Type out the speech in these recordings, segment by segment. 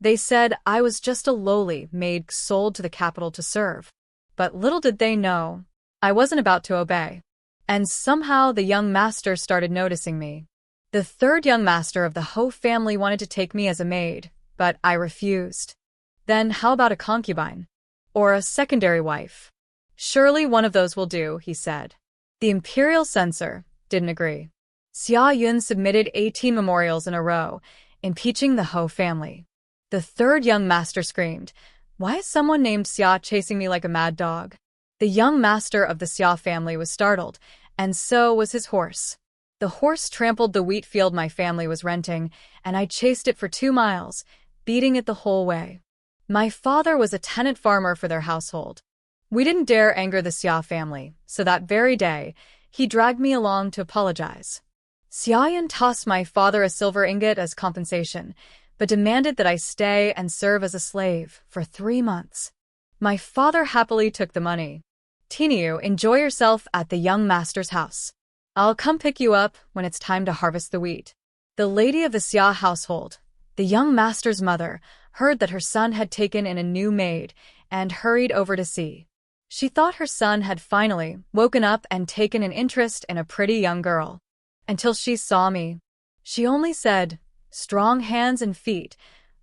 They said I was just a lowly maid sold to the capital to serve. But little did they know, I wasn't about to obey. And somehow the young master started noticing me. The third young master of the Hou family wanted to take me as a maid, but I refused. Then how about a concubine? Or a secondary wife? Surely one of those will do, he said. The Imperial Sensor didn't agree. Xia Yun submitted 18 memorials in a row, impeaching the Hou family. The third young master screamed, "Why is someone named Xia chasing me like a mad dog?" The young master of the Xia family was startled, and so was his horse. The horse trampled the wheat field my family was renting, and I chased it for 2 miles, beating it the whole way. My father was a tenant farmer for their household. We didn't dare anger the Xia family, so that very day, he dragged me along to apologize. Xia Yun tossed my father a silver ingot as compensation, but demanded that I stay and serve as a slave for 3 months. My father happily took the money. Tieniu, enjoy yourself at the young master's house. I'll come pick you up when it's time to harvest the wheat. The lady of the Xia household, the young master's mother, heard that her son had taken in a new maid and hurried over to see. She thought her son had finally woken up and taken an interest in a pretty young girl. Until she saw me. She only said, "Strong hands and feet.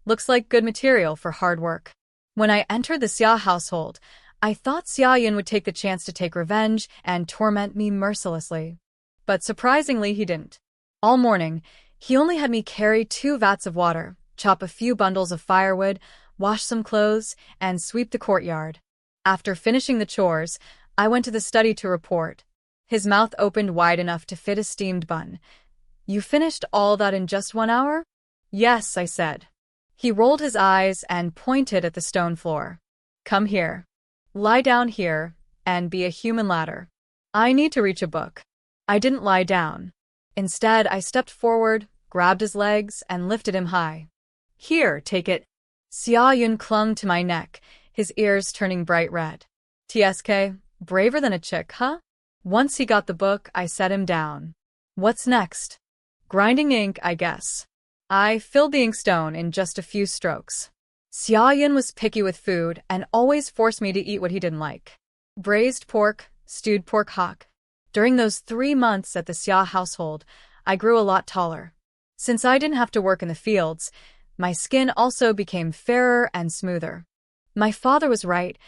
Looks like good material for hard work." When I entered the Xia household, I thought Xia Yun would take the chance to take revenge and torment me mercilessly. But surprisingly, he didn't. All morning, he only had me carry 2 vats of water, chop a few bundles of firewood, wash some clothes, and sweep the courtyard. After finishing the chores, I went to the study to report. His mouth opened wide enough to fit a steamed bun. "You finished all that in just 1 hour?" "Yes," I said. He rolled his eyes and pointed at the stone floor. "Come here. Lie down here and be a human ladder. I need to reach a book." I didn't lie down. Instead, I stepped forward, grabbed his legs, and lifted him high. "Here, take it." Xia Yun clung to my neck, his ears turning bright red. "TSK, braver than a chick, huh?" Once he got the book, I set him down. "What's next?" "Grinding ink, I guess." I filled the inkstone in just a few strokes. Xia Yun was picky with food and always forced me to eat what he didn't like. Braised pork, stewed pork hock. During those 3 months at the Xia household, I grew a lot taller. Since I didn't have to work in the fields, my skin also became fairer and smoother. My father was right.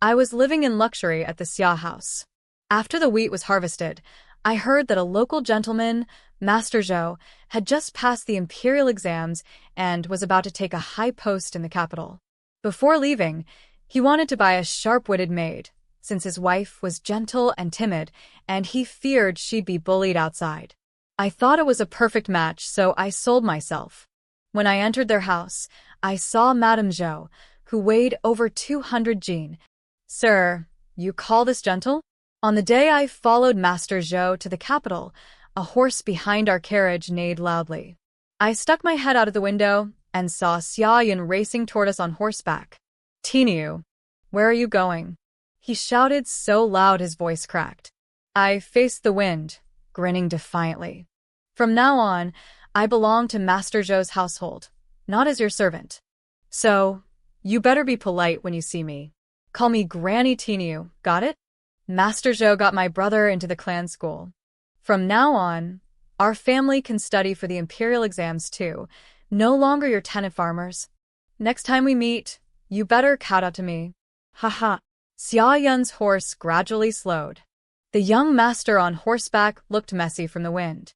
I was living in luxury at the Xia house. After the wheat was harvested, I heard that a local gentleman, Master Zhou, had just passed the imperial exams and was about to take a high post in the capital. Before leaving, he wanted to buy a sharp-witted maid, since his wife was gentle and timid, and he feared she'd be bullied outside. I thought it was a perfect match, so I sold myself. When I entered their house, I saw Madame Zhou, who weighed over 200 jin. "Sir, you call this gentle?" On the day I followed Master Zhou to the capital, a horse behind our carriage neighed loudly. I stuck my head out of the window and saw Xia Yun racing toward us on horseback. "Tieniu, where are you going?" He shouted so loud his voice cracked. I faced the wind, grinning defiantly. "From now on, I belong to Master Zhou's household, not as your servant. So, you better be polite when you see me. Call me Granny Tieniu, got it?" Master Zhou got my brother into the clan school. From now on, our family can study for the imperial exams too, no longer your tenant farmers. Next time we meet, you better kowtow to me. Haha. Xia Yun's horse gradually slowed. The young master on horseback looked messy from the wind.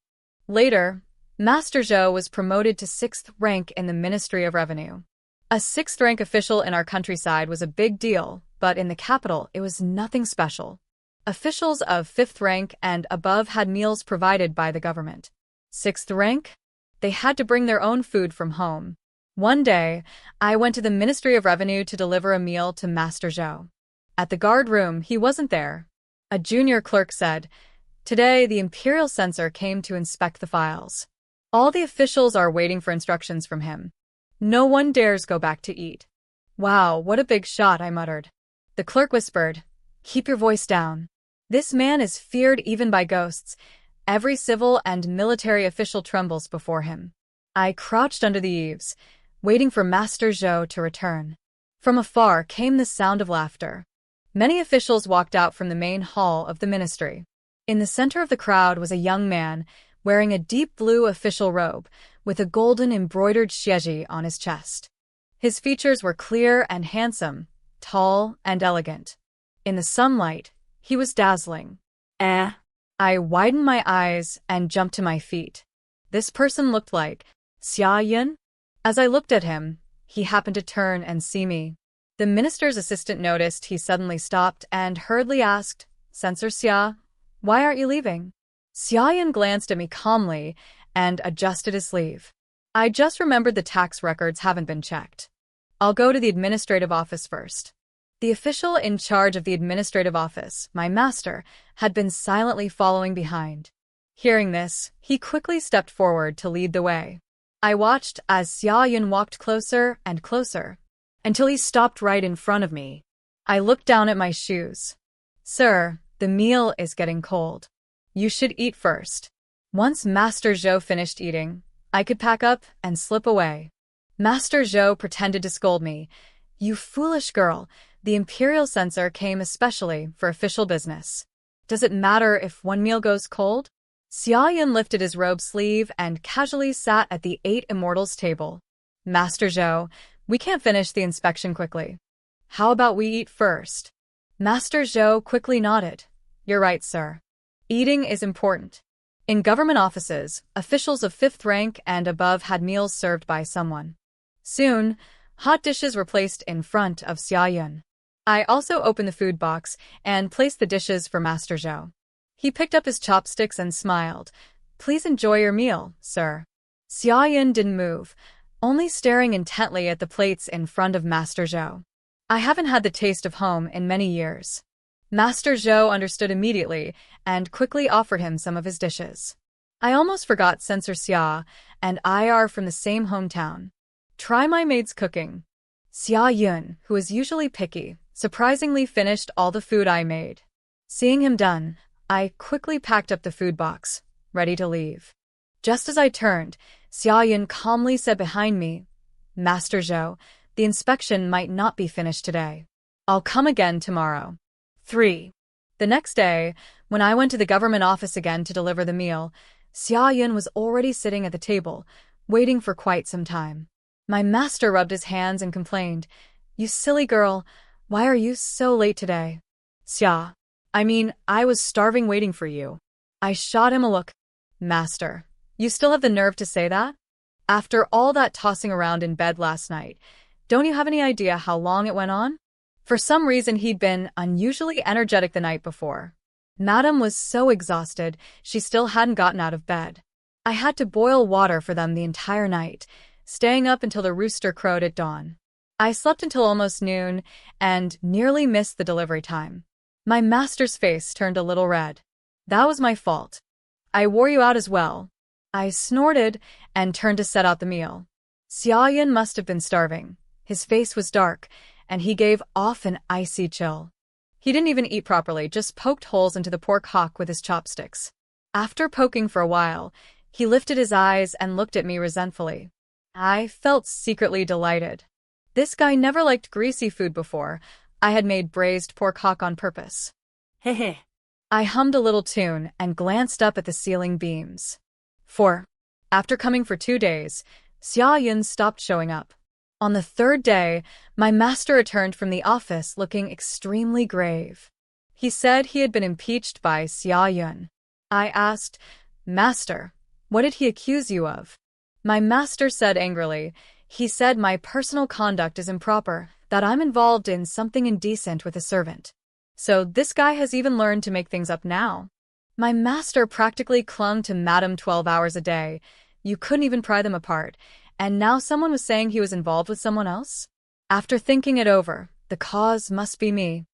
Later, Master Zhou was promoted to 6th rank in the Ministry of Revenue. A 6th rank official in our countryside was a big deal, but in the capital it was nothing special. Officials of 5th rank and above had meals provided by the government. 6th rank? They had to bring their own food from home. One day, I went to the Ministry of Revenue to deliver a meal to Master Zhou. At the guard room, he wasn't there. A junior clerk said, "Today, the Imperial Sensor came to inspect the files. All the officials are waiting for instructions from him. No one dares go back to eat." "Wow, what a big shot," I muttered. The clerk whispered, "Keep your voice down. This man is feared even by ghosts. Every civil and military official trembles before him." I crouched under the eaves, waiting for Master Zhou to return. From afar came the sound of laughter. Many officials walked out from the main hall of the ministry. In the center of the crowd was a young man, wearing a deep blue official robe, with a golden embroidered xiezhi on his chest. His features were clear and handsome, tall and elegant. In the sunlight, he was dazzling. I widened my eyes and jumped to my feet. This person looked like Xia Yun. As I looked at him, he happened to turn and see me. The minister's assistant noticed he suddenly stopped and hurriedly asked, "Censor Xia, why aren't you leaving?" Xia Yun glanced at me calmly and adjusted his sleeve. "I just remembered the tax records haven't been checked. I'll go to the administrative office first." The official in charge of the administrative office, my master, had been silently following behind. Hearing this, he quickly stepped forward to lead the way. I watched as Xia Yun walked closer and closer, until he stopped right in front of me. I looked down at my shoes. "Sir, the meal is getting cold. You should eat first." Once Master Zhou finished eating, I could pack up and slip away. Master Zhou pretended to scold me. "You foolish girl, the Imperial Sensor came especially for official business. Does it matter if one meal goes cold?" Xia Yun lifted his robe sleeve and casually sat at the 8 immortals table. "Master Zhou, we can't finish the inspection quickly. How about we eat first?" Master Zhou quickly nodded. "You're right, sir. Eating is important." In government offices, officials of 5th rank and above had meals served by someone. Soon, hot dishes were placed in front of Xia Yun. I also opened the food box and placed the dishes for Master Zhou. He picked up his chopsticks and smiled. "Please enjoy your meal, sir." Xia Yun didn't move, only staring intently at the plates in front of Master Zhou. I haven't had the taste of home in many years. Master Zhou understood immediately and quickly offered him some of his dishes. I almost forgot Censor Xia and I are from the same hometown. "Try my maid's cooking." Xia Yun, who is usually picky, surprisingly finished all the food I made. Seeing him done, I quickly packed up the food box, ready to leave. Just as I turned, Xia Yun calmly said behind me, "Master Zhou, the inspection might not be finished today. I'll come again tomorrow." 3. The next day, when I went to the government office again to deliver the meal, Xia Yun was already sitting at the table, waiting for quite some time. My master rubbed his hands and complained, "You silly girl, why are you so late today?" "Xia, I was starving waiting for you." I shot him a look. "Master, you still have the nerve to say that? After all that tossing around in bed last night, don't you have any idea how long it went on?" For some reason he'd been unusually energetic the night before. Madam was so exhausted, she still hadn't gotten out of bed. I had to boil water for them the entire night, staying up until the rooster crowed at dawn. I slept until almost noon and nearly missed the delivery time. My master's face turned a little red. "That was my fault. I wore you out as well." I snorted and turned to set out the meal. Xia Yun must have been starving. His face was dark, and he gave off an icy chill. He didn't even eat properly, just poked holes into the pork hock with his chopsticks. After poking for a while, he lifted his eyes and looked at me resentfully. I felt secretly delighted. This guy never liked greasy food before. I had made braised pork hock on purpose. Hehe. I hummed a little tune and glanced up at the ceiling beams. 4. After coming for 2 days, Xia Yun stopped showing up. On the 3rd day, my master returned from the office looking extremely grave. He said he had been impeached by Xia Yun. I asked, "Master, what did he accuse you of?" My master said angrily, "He said my personal conduct is improper, that I'm involved in something indecent with a servant. So this guy has even learned to make things up now." My master practically clung to Madam 12 hours a day. You couldn't even pry them apart. And now someone was saying he was involved with someone else? After thinking it over, the cause must be me.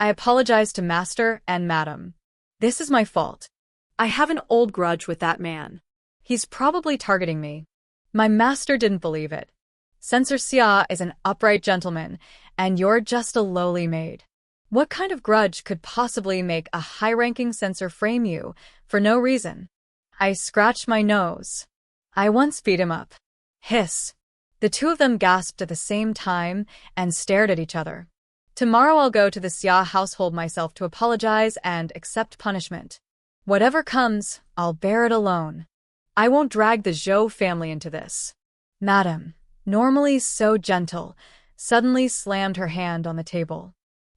I apologized to Master and Madam. This is my fault. I have an old grudge with that man. He's probably targeting me. My master didn't believe it. Censor Xia is an upright gentleman, and you're just a lowly maid. What kind of grudge could possibly make a high-ranking censor frame you, for no reason? I scratched my nose. I once beat him up. Hiss. The two of them gasped at the same time and stared at each other. Tomorrow I'll go to the Xia household myself to apologize and accept punishment. Whatever comes, I'll bear it alone. I won't drag the Zhou family into this. Madam, normally so gentle, suddenly slammed her hand on the table.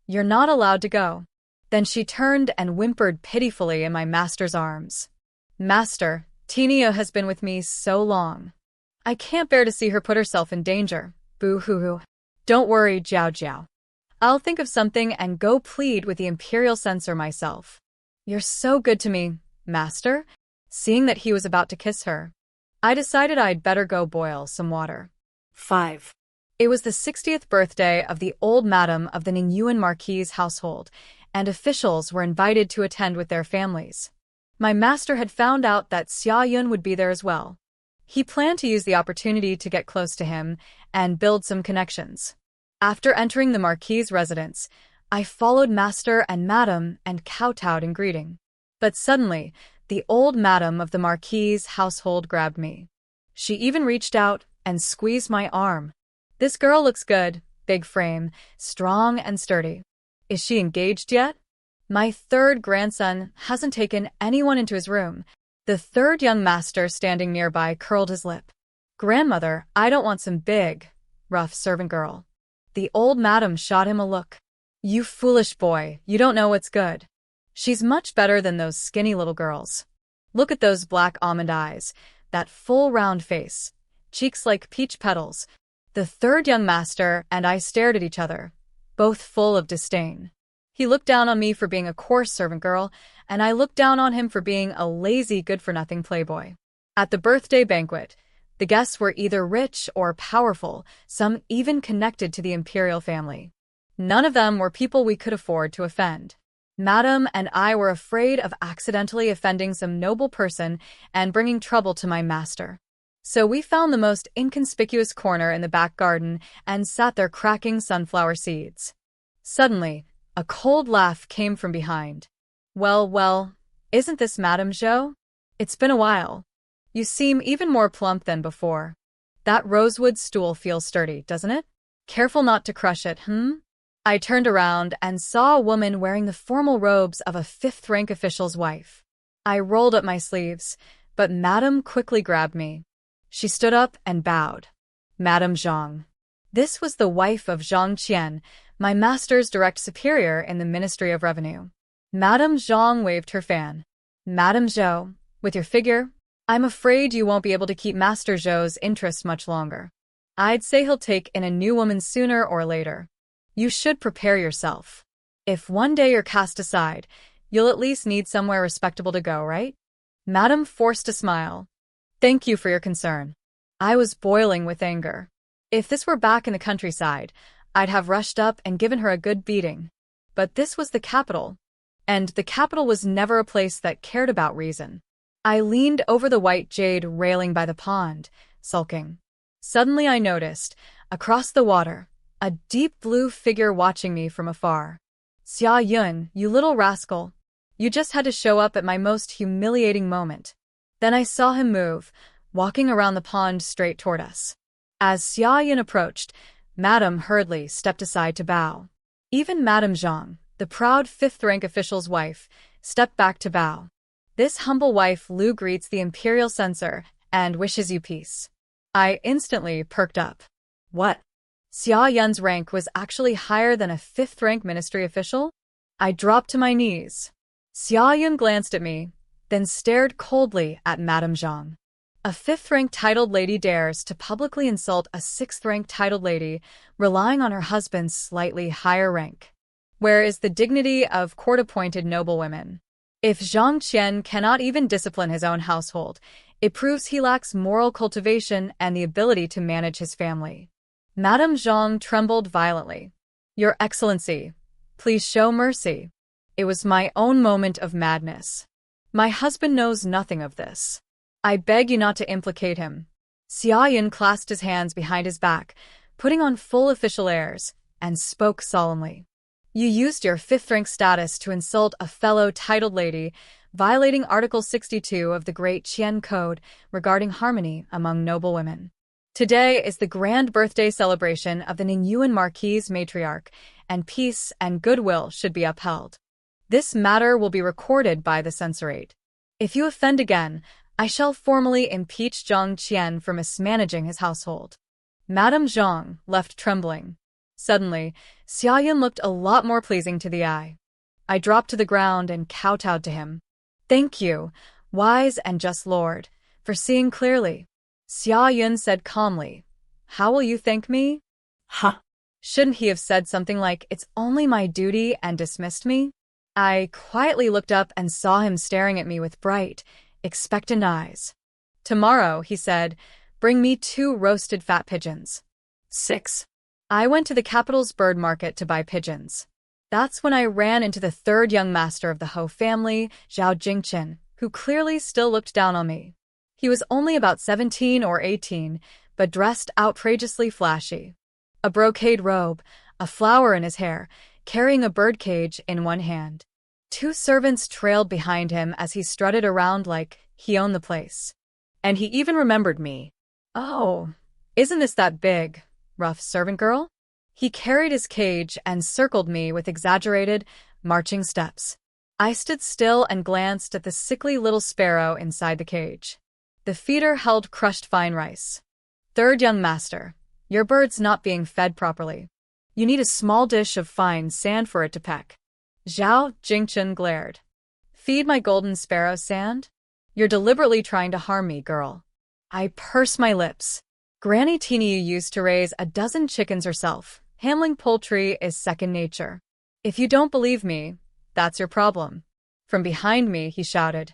You're not allowed to go. Then she turned and whimpered pitifully in my master's arms. Master, Tieniu has been with me so long. I can't bear to see her put herself in danger. Boo-hoo-hoo. Don't worry, Zhao Zhao. I'll think of something and go plead with the Imperial Sensor myself. You're so good to me, Master. Seeing that he was about to kiss her, I decided I'd better go boil some water. 5. It was the 60th birthday of the old madam of the Ningyuan marquis' household, and officials were invited to attend with their families. My master had found out that Xia Yun would be there as well. He planned to use the opportunity to get close to him and build some connections. After entering the marquis' residence, I followed master and madam and kowtowed in greeting. But suddenly, the old madam of the marquis' household grabbed me. She even reached out and squeezed my arm. This girl looks good, big frame, strong and sturdy. Is she engaged yet? My third grandson hasn't taken anyone into his room. The third young master standing nearby curled his lip. Grandmother, I don't want some big, rough servant girl. The old madam shot him a look. You foolish boy, you don't know what's good. She's much better than those skinny little girls. Look at those black almond eyes, that full round face, cheeks like peach petals. The third young master and I stared at each other, both full of disdain. He looked down on me for being a coarse servant girl, and I looked down on him for being a lazy, good-for-nothing playboy. At the birthday banquet, the guests were either rich or powerful, some even connected to the imperial family. None of them were people we could afford to offend. Madam and I were afraid of accidentally offending some noble person and bringing trouble to my master. So we found the most inconspicuous corner in the back garden and sat there cracking sunflower seeds. Suddenly, a cold laugh came from behind. Well, isn't this Madame Zhou? It's been a while. You seem even more plump than before. That rosewood stool feels sturdy, doesn't it? Careful not to crush it, I turned around and saw a woman wearing the formal robes of a fifth-rank official's wife. I rolled up my sleeves, but Madame quickly grabbed me. She stood up and bowed. Madame Zhang. This was the wife of Zhang Qian, my master's direct superior in the Ministry of Revenue. Madame Zhang waved her fan. Madame Zhou, with your figure, I'm afraid you won't be able to keep Master Zhou's interest much longer. I'd say he'll take in a new woman sooner or later. You should prepare yourself. If one day you're cast aside, you'll at least need somewhere respectable to go, right? Madame forced a smile. Thank you for your concern. I was boiling with anger. If this were back in the countryside, I'd have rushed up and given her a good beating. But this was the capital. And the capital was never a place that cared about reason. I leaned over the white jade railing by the pond, sulking. Suddenly I noticed, across the water, a deep blue figure watching me from afar. Xia Yun, you little rascal. You just had to show up at my most humiliating moment. Then I saw him move, walking around the pond straight toward us. As Xia Yun approached, Madame hurriedly stepped aside to bow. Even Madame Zhang, the proud fifth-rank official's wife, stepped back to bow. This humble wife Lu greets the Imperial Sensor and wishes you peace. I instantly perked up. What? Xia Yun's rank was actually higher than a fifth-rank ministry official? I dropped to my knees. Xia Yun glanced at me, then stared coldly at Madame Zhang. A fifth-rank titled lady dares to publicly insult a sixth-rank titled lady, relying on her husband's slightly higher rank. Where is the dignity of court-appointed noblewomen? If Zhang Qian cannot even discipline his own household, it proves he lacks moral cultivation and the ability to manage his family. Madame Zhang trembled violently. Your Excellency, please show mercy. It was my own moment of madness. My husband knows nothing of this. I beg you not to implicate him. Xia Yun clasped his hands behind his back, putting on full official airs, and spoke solemnly. You used your fifth-rank status to insult a fellow titled lady, violating Article 62 of the Great Qian Code regarding harmony among noble women. Today is the grand birthday celebration of the Ninyuan Marquis matriarch, and peace and goodwill should be upheld. This matter will be recorded by the censorate. If you offend again, I shall formally impeach Zhang Qian for mismanaging his household. Madame Zhang left trembling. Suddenly, Xia Yun looked a lot more pleasing to the eye. I dropped to the ground and kowtowed to him. Thank you, wise and just lord, for seeing clearly. Xia Yun said calmly. How will you thank me? Huh. Shouldn't he have said something like, it's only my duty, and dismissed me? I quietly looked up and saw him staring at me with bright, expectant eyes. Tomorrow, he said, bring me 2 roasted fat pigeons. 6. I went to the capital's bird market to buy pigeons. That's when I ran into the 3rd young master of the Ho family, Zhao Jingchen, who clearly still looked down on me. He was only about 17 or 18, but dressed outrageously flashy. A brocade robe, a flower in his hair, carrying a birdcage in one hand. 2 servants trailed behind him as he strutted around like he owned the place. And he even remembered me. Oh, isn't this that big, rough servant girl? He carried his cage and circled me with exaggerated, marching steps. I stood still and glanced at the sickly little sparrow inside the cage. The feeder held crushed fine rice. 3rd young master, your bird's not being fed properly. You need a small dish of fine sand for it to peck. Zhao Jingchen glared. Feed my golden sparrow sand? You're deliberately trying to harm me, girl. I pursed my lips. Granny Tieniu used to raise a dozen chickens herself. Handling poultry is second nature. If you don't believe me, that's your problem. From behind me, he shouted.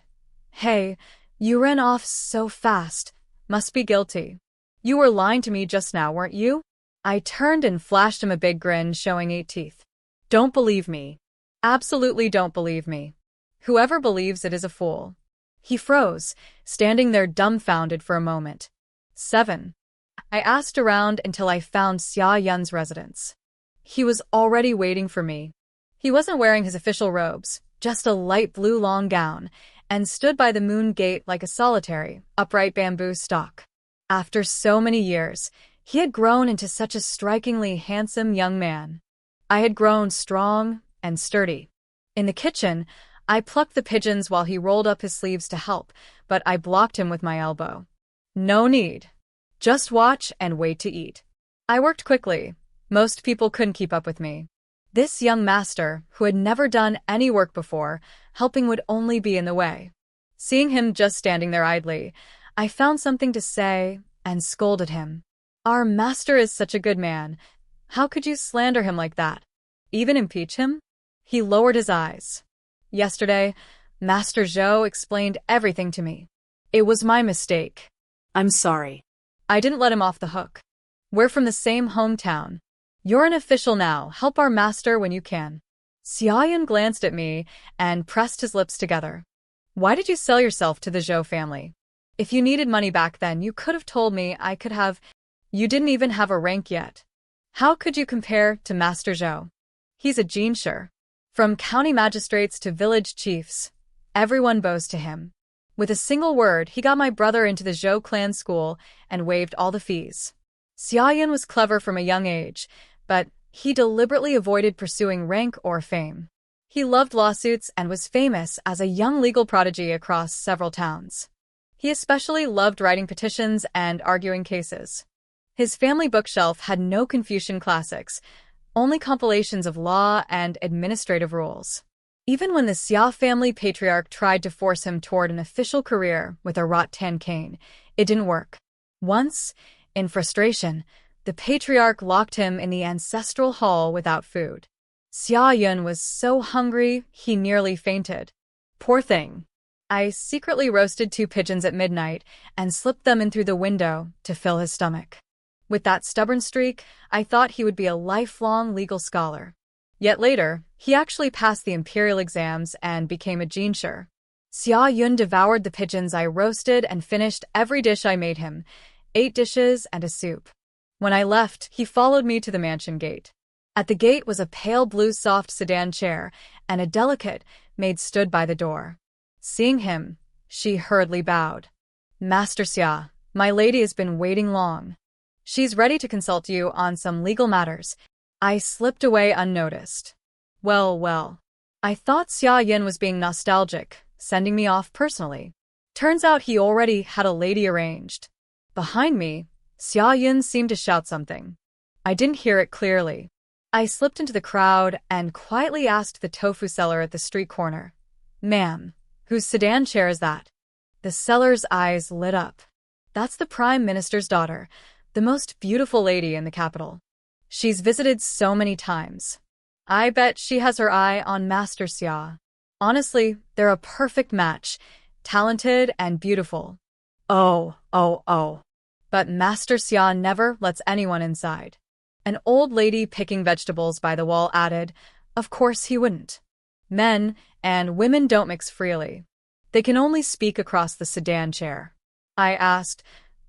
Hey, you ran off so fast. Must be guilty. You were lying to me just now, weren't you? I turned and flashed him a big grin showing 8 teeth. Don't believe me. Absolutely don't believe me. Whoever believes it is a fool. He froze, standing there dumbfounded for a moment. 7. I asked around until I found Xia Yun's residence. He was already waiting for me. He wasn't wearing his official robes, just a light blue long gown, and stood by the moon gate like a solitary, upright bamboo stalk. After so many years, he had grown into such a strikingly handsome young man. I had grown strong and sturdy. In the kitchen, I plucked the pigeons while he rolled up his sleeves to help, but I blocked him with my elbow. No need. Just watch and wait to eat. I worked quickly. Most people couldn't keep up with me. This young master, who had never done any work before, helping would only be in the way. Seeing him just standing there idly, I found something to say and scolded him. Our master is such a good man. How could you slander him like that? Even impeach him? He lowered his eyes. Yesterday, Master Zhou explained everything to me. It was my mistake. I'm sorry. I didn't let him off the hook. We're from the same hometown. You're an official now. Help our master when you can. Xia Yun glanced at me and pressed his lips together. Why did you sell yourself to the Zhou family? If you needed money back then, you could have told me. I could have. You didn't even have a rank yet. How could you compare to Master Zhou? He's a jinshi. From county magistrates to village chiefs, everyone bows to him. With a single word, he got my brother into the Zhou clan school and waived all the fees. Xia Yun was clever from a young age, but he deliberately avoided pursuing rank or fame. He loved lawsuits and was famous as a young legal prodigy across several towns. He especially loved writing petitions and arguing cases. His family bookshelf had no Confucian classics, only compilations of law and administrative rules. Even when the Xia family patriarch tried to force him toward an official career with a rattan cane, it didn't work. Once, in frustration, the patriarch locked him in the ancestral hall without food. Xia Yun was so hungry he nearly fainted. Poor thing. I secretly roasted 2 pigeons at midnight and slipped them in through the window to fill his stomach. With that stubborn streak, I thought he would be a lifelong legal scholar. Yet later, he actually passed the imperial exams and became a jinshi. Xia Yun devoured the pigeons I roasted and finished every dish I made him, 8 dishes and a soup. When I left, he followed me to the mansion gate. At the gate was a pale blue soft sedan chair, and a delicate maid stood by the door. Seeing him, she hurriedly bowed. Master Xia, my lady has been waiting long. She's ready to consult you on some legal matters. I slipped away unnoticed. Well. I thought Xia Yun was being nostalgic, sending me off personally. Turns out he already had a lady arranged. Behind me, Xia Yun seemed to shout something. I didn't hear it clearly. I slipped into the crowd and quietly asked the tofu seller at the street corner, "Ma'am, whose sedan chair is that?" The seller's eyes lit up. "That's the Prime Minister's daughter, the most beautiful lady in the capital. She's visited so many times. I bet she has her eye on Master Xia. Honestly, they're a perfect match, talented and beautiful." Oh. But Master Xia never lets anyone inside. An old lady picking vegetables by the wall added, "Of course he wouldn't. Men and women don't mix freely. They can only speak across the sedan chair." I asked,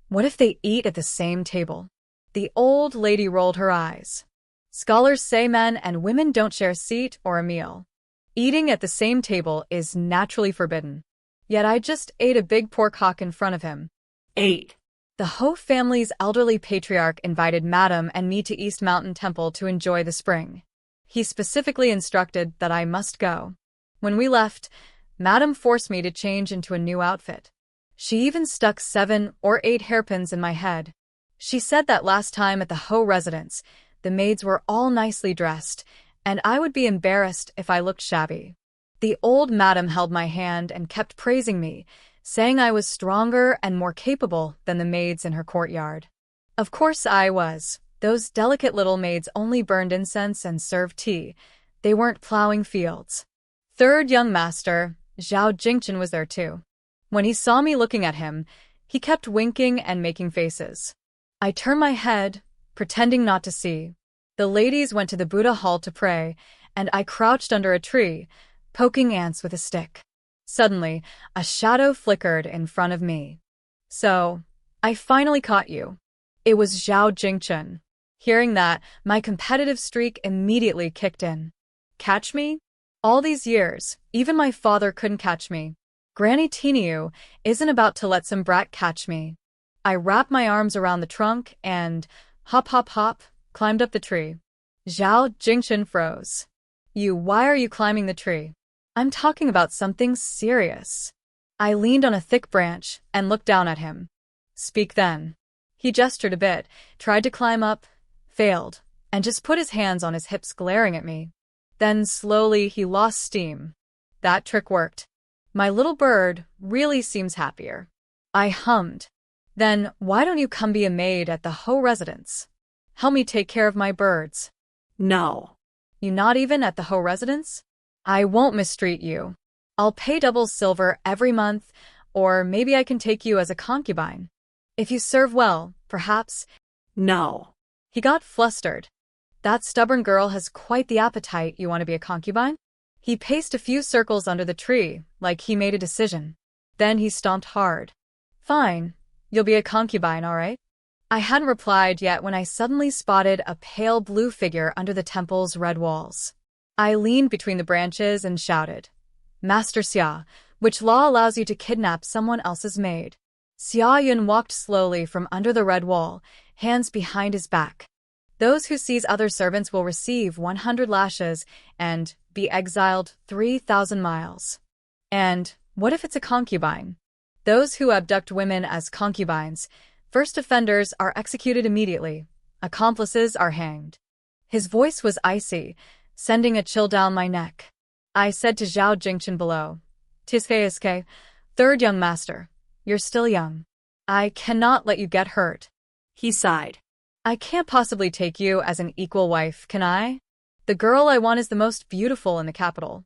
"What if they eat at the same table?" The old lady rolled her eyes. "Scholars say men and women don't share a seat or a meal. Eating at the same table is naturally forbidden. Yet I just ate a big pork hock in front of him." 8. The Ho family's elderly patriarch invited Madam and me to East Mountain Temple to enjoy the spring. He specifically instructed that I must go. When we left, Madam forced me to change into a new outfit. She even stuck 7 or 8 hairpins in my head. She said that last time at the Ho residence, the maids were all nicely dressed, and I would be embarrassed if I looked shabby. The old madam held my hand and kept praising me, saying I was stronger and more capable than the maids in her courtyard. Of course I was. Those delicate little maids only burned incense and served tea. They weren't plowing fields. Third young master, Zhao Jingchen, was there too. When he saw me looking at him, he kept winking and making faces. I turned my head, pretending not to see. The ladies went to the Buddha hall to pray, and I crouched under a tree, poking ants with a stick. Suddenly, a shadow flickered in front of me. "So, I finally caught you." It was Zhao Jingchen. Hearing that, my competitive streak immediately kicked in. Catch me? All these years, even my father couldn't catch me. Granny Tieniu isn't about to let some brat catch me. I wrapped my arms around the trunk and, hop, climbed up the tree. Zhao Jingchen froze. Why are you climbing the tree?" "I'm talking about something serious." I leaned on a thick branch and looked down at him. "Speak then." He gestured a bit, tried to climb up, failed, and just put his hands on his hips glaring at me. Then slowly he lost steam. That trick worked. "My little bird really seems happier." I hummed. "Then why don't you come be a maid at the Ho residence? Help me take care of my birds." No. "You not even at the Ho residence?" "I won't mistreat you. I'll pay double silver every month, or maybe I can take you as a concubine. If you serve well, perhaps." No. He got flustered. "That stubborn girl has quite the appetite. You want to be a concubine?" He paced a few circles under the tree, like he made a decision. Then he stomped hard. "Fine, you'll be a concubine, all right?" I hadn't replied yet when I suddenly spotted a pale blue figure under the temple's red walls. I leaned between the branches and shouted, "Master Xia, which law allows you to kidnap someone else's maid?" Xia Yun walked slowly from under the red wall, hands behind his back. "Those who seize other servants will receive 100 lashes and be exiled 3,000 miles. And what if it's a concubine? Those who abduct women as concubines, first offenders are executed immediately, accomplices are hanged." His voice was icy, sending a chill down my neck. I said to Zhao Jingchen below, "Tiske, third young master, you're still young. I cannot let you get hurt." He sighed. "I can't possibly take you as an equal wife, can I? The girl I want is the most beautiful in the capital.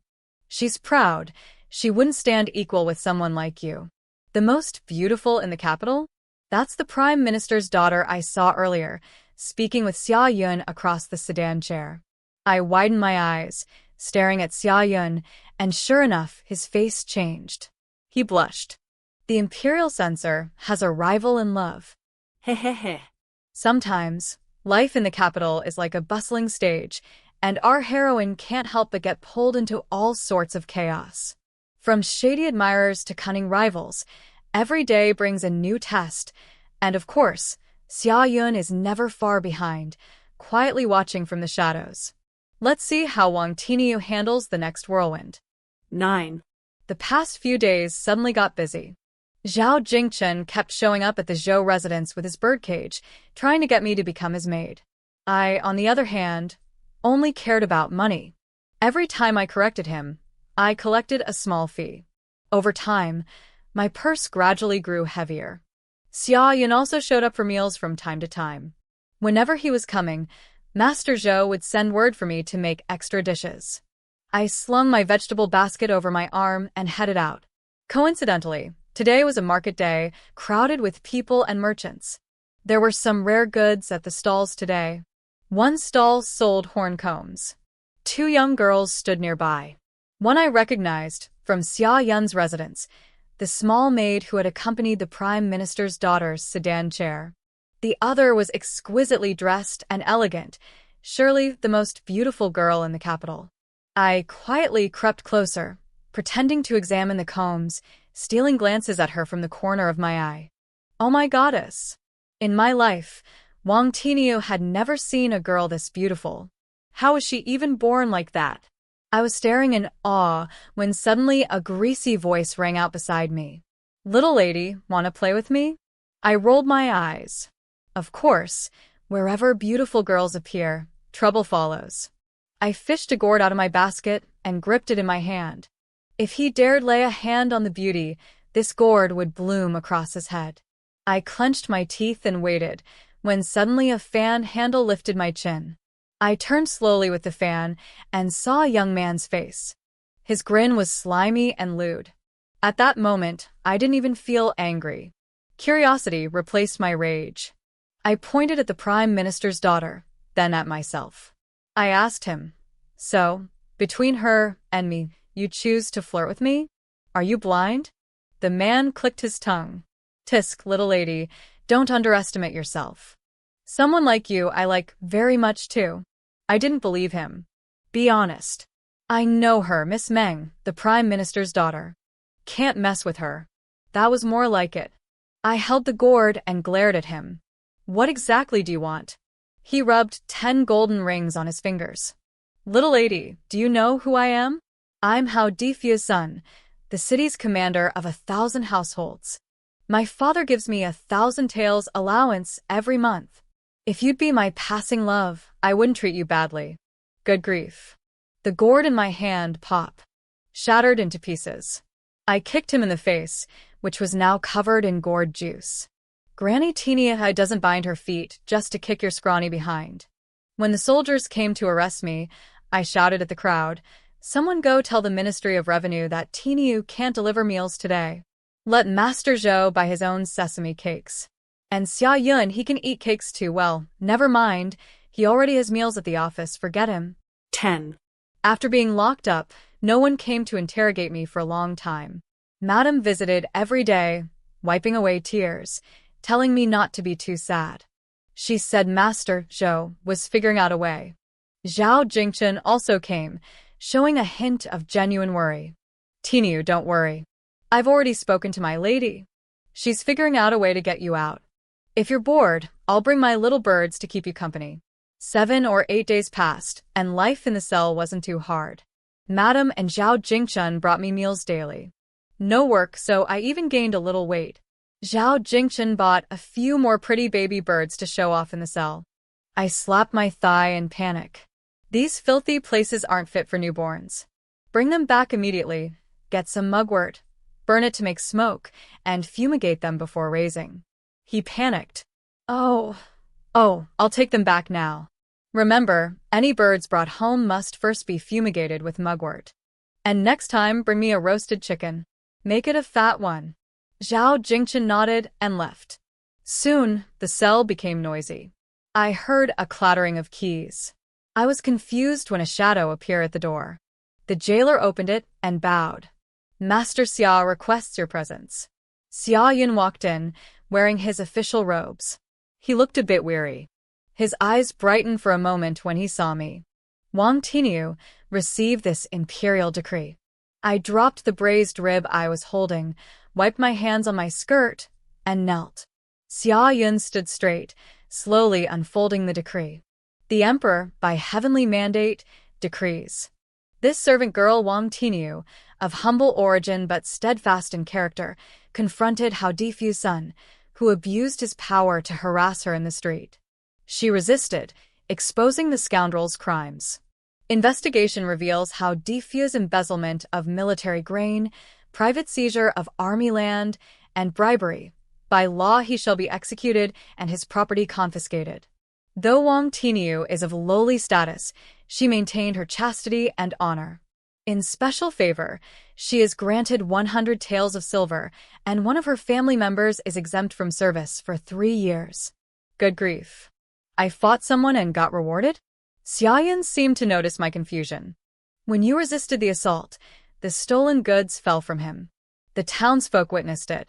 She's proud. She wouldn't stand equal with someone like you." "The most beautiful in the capital?" "That's the Prime Minister's daughter I saw earlier, speaking with Xia Yun across the sedan chair." I widened my eyes, staring at Xia Yun, and sure enough, his face changed. He blushed. "The Imperial Sensor has a rival in love." Hehehe. Sometimes, life in the capital is like a bustling stage, and our heroine can't help but get pulled into all sorts of chaos. From shady admirers to cunning rivals, every day brings a new test, and of course, Xia Yun is never far behind, quietly watching from the shadows. Let's see how Wang Tieniu handles the next whirlwind. 9. The past few days suddenly got busy. Zhao Jingchen kept showing up at the Zhou residence with his birdcage, trying to get me to become his maid. I, on the other hand, only cared about money. Every time I corrected him, I collected a small fee. Over time, my purse gradually grew heavier. Xia Yun also showed up for meals from time to time. Whenever he was coming, Master Zhou would send word for me to make extra dishes. I slung my vegetable basket over my arm and headed out. Coincidentally, today was a market day, crowded with people and merchants. There were some rare goods at the stalls today. One stall sold horn combs. 2 young girls stood nearby. One I recognized, from Xia Yun's residence, the small maid who had accompanied the Prime Minister's daughter's sedan chair. The other was exquisitely dressed and elegant, surely the most beautiful girl in the capital. I quietly crept closer, pretending to examine the combs, stealing glances at her from the corner of my eye. Oh my goddess! In my life, Wang Tieniu had never seen a girl this beautiful. How was she even born like that? I was staring in awe when suddenly a greasy voice rang out beside me. "Little lady, wanna play with me?" I rolled my eyes. Of course, wherever beautiful girls appear, trouble follows. I fished a gourd out of my basket and gripped it in my hand. If he dared lay a hand on the beauty, this gourd would bloom across his head. I clenched my teeth and waited, when suddenly a fan handle lifted my chin. I turned slowly with the fan and saw a young man's face. His grin was slimy and lewd. At that moment, I didn't even feel angry. Curiosity replaced my rage. I pointed at the Prime Minister's daughter, then at myself. I asked him, "So, between her and me, you choose to flirt with me? Are you blind?" The man clicked his tongue. "Tisk, little lady, don't underestimate yourself. Someone like you I like very much too." I didn't believe him. "Be honest." "I know her, Miss Meng, the Prime Minister's daughter. Can't mess with her." That was more like it. I held the gourd and glared at him. "What exactly do you want?" He rubbed 10 golden rings on his fingers. "Little lady, do you know who I am? I'm Hao Difia's son, the city's commander of 1,000 households. My father gives me 1,000 taels allowance every month. If you'd be my passing love, I wouldn't treat you badly." Good grief. The gourd in my hand shattered into pieces. I kicked him in the face, which was now covered in gourd juice. Granny Tienia doesn't bind her feet just to kick your scrawny behind. When the soldiers came to arrest me, I shouted at the crowd, "Someone go tell the Ministry of Revenue that Tieniu can't deliver meals today. Let Master Zhou buy his own sesame cakes. And Xia Yun, he can eat cakes too. Well, never mind, he already has meals at the office, forget him." 10. After being locked up, no one came to interrogate me for a long time. Madame visited every day, wiping away tears, telling me not to be too sad. She said Master Zhou was figuring out a way. Zhao Jingchen also came, showing a hint of genuine worry. "Tieniu, don't worry. I've already spoken to my lady. She's figuring out a way to get you out. If you're bored, I'll bring my little birds to keep you company." 7 or 8 days passed, and life in the cell wasn't too hard. Madame and Zhao Jingchen brought me meals daily. No work, so I even gained a little weight. Zhao Jingchen bought a few more pretty baby birds to show off in the cell. I slapped my thigh in panic. These filthy places aren't fit for newborns. Bring them back immediately, get some mugwort, burn it to make smoke, and fumigate them before raising. He panicked. Oh, I'll take them back now. Remember, any birds brought home must first be fumigated with mugwort. And next time, bring me a roasted chicken. Make it a fat one. Zhao Jingchen nodded and left. Soon, the cell became noisy. I heard a clattering of keys. I was confused when a shadow appeared at the door. The jailer opened it and bowed. "Master Xia requests your presence." Xia Yun walked in, wearing his official robes. He looked a bit weary. His eyes brightened for a moment when he saw me. Wang Tieniu received this imperial decree. I dropped the braised rib I was holding, wiped my hands on my skirt, and knelt. Xia Yun stood straight, slowly unfolding the decree. The emperor, by heavenly mandate, decrees. This servant girl Wang Tieniu, of humble origin but steadfast in character, confronted Hao Difu's son, who abused his power to harass her in the street. She resisted, exposing the scoundrel's crimes. Investigation reveals Hao Difu's embezzlement of military grain, private seizure of army land, and bribery. By law he shall be executed and his property confiscated. Though Wang Tieniu is of lowly status, she maintained her chastity and honor. In special favor, she is granted 100 taels of silver, and one of her family members is exempt from service for 3 years. Good grief. I fought someone and got rewarded? Xia Yun seemed to notice my confusion. When you resisted the assault, the stolen goods fell from him. The townsfolk witnessed it.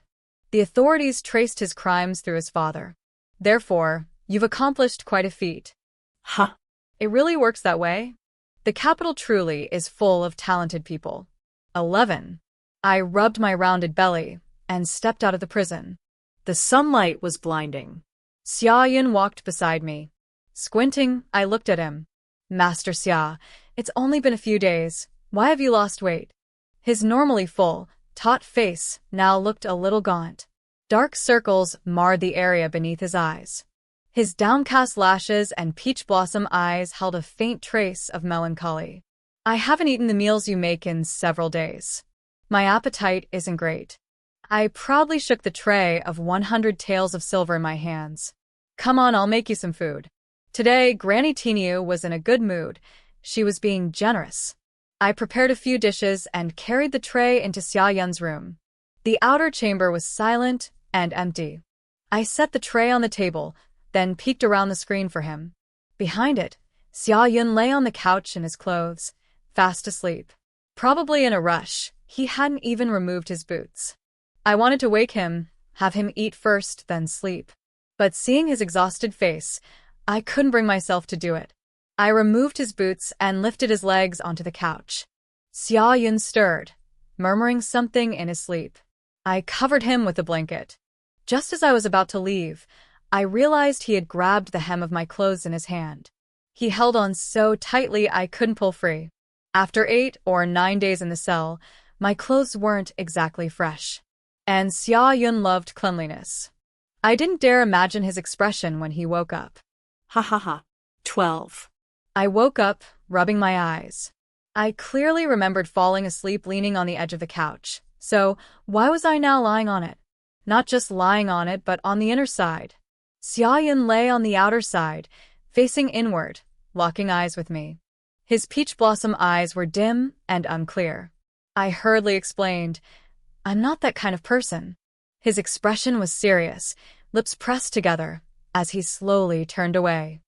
The authorities traced his crimes through his father. Therefore, you've accomplished quite a feat. Huh. It really works that way? The capital truly is full of talented people. 11. I rubbed my rounded belly and stepped out of the prison. The sunlight was blinding. Xia Yun walked beside me. Squinting, I looked at him. Master Xia, it's only been a few days. Why have you lost weight? His normally full, taut face now looked a little gaunt. Dark circles marred the area beneath his eyes. His downcast lashes and peach blossom eyes held a faint trace of melancholy. I haven't eaten the meals you make in several days. My appetite isn't great. I proudly shook the tray of 100 taels of silver in my hands. Come on, I'll make you some food. Today, Granny Tieniu was in a good mood. She was being generous. I prepared a few dishes and carried the tray into Xia Yun's room. The outer chamber was silent and empty. I set the tray on the table, then peeked around the screen for him. Behind it, Xia Yun lay on the couch in his clothes, fast asleep. Probably in a rush, he hadn't even removed his boots. I wanted to wake him, have him eat first, then sleep. But seeing his exhausted face, I couldn't bring myself to do it. I removed his boots and lifted his legs onto the couch. Xia Yun stirred, murmuring something in his sleep. I covered him with a blanket. Just as I was about to leave, I realized he had grabbed the hem of my clothes in his hand. He held on so tightly I couldn't pull free. After 8 or 9 days in the cell, my clothes weren't exactly fresh. And Xia Yun loved cleanliness. I didn't dare imagine his expression when he woke up. Ha ha ha. 12. I woke up, rubbing my eyes. I clearly remembered falling asleep leaning on the edge of the couch. So, why was I now lying on it? Not just lying on it, but on the inner side. Xia Yun lay on the outer side, facing inward, locking eyes with me. His peach blossom eyes were dim and unclear. I hurriedly explained, I'm not that kind of person. His expression was serious, lips pressed together, as he slowly turned away.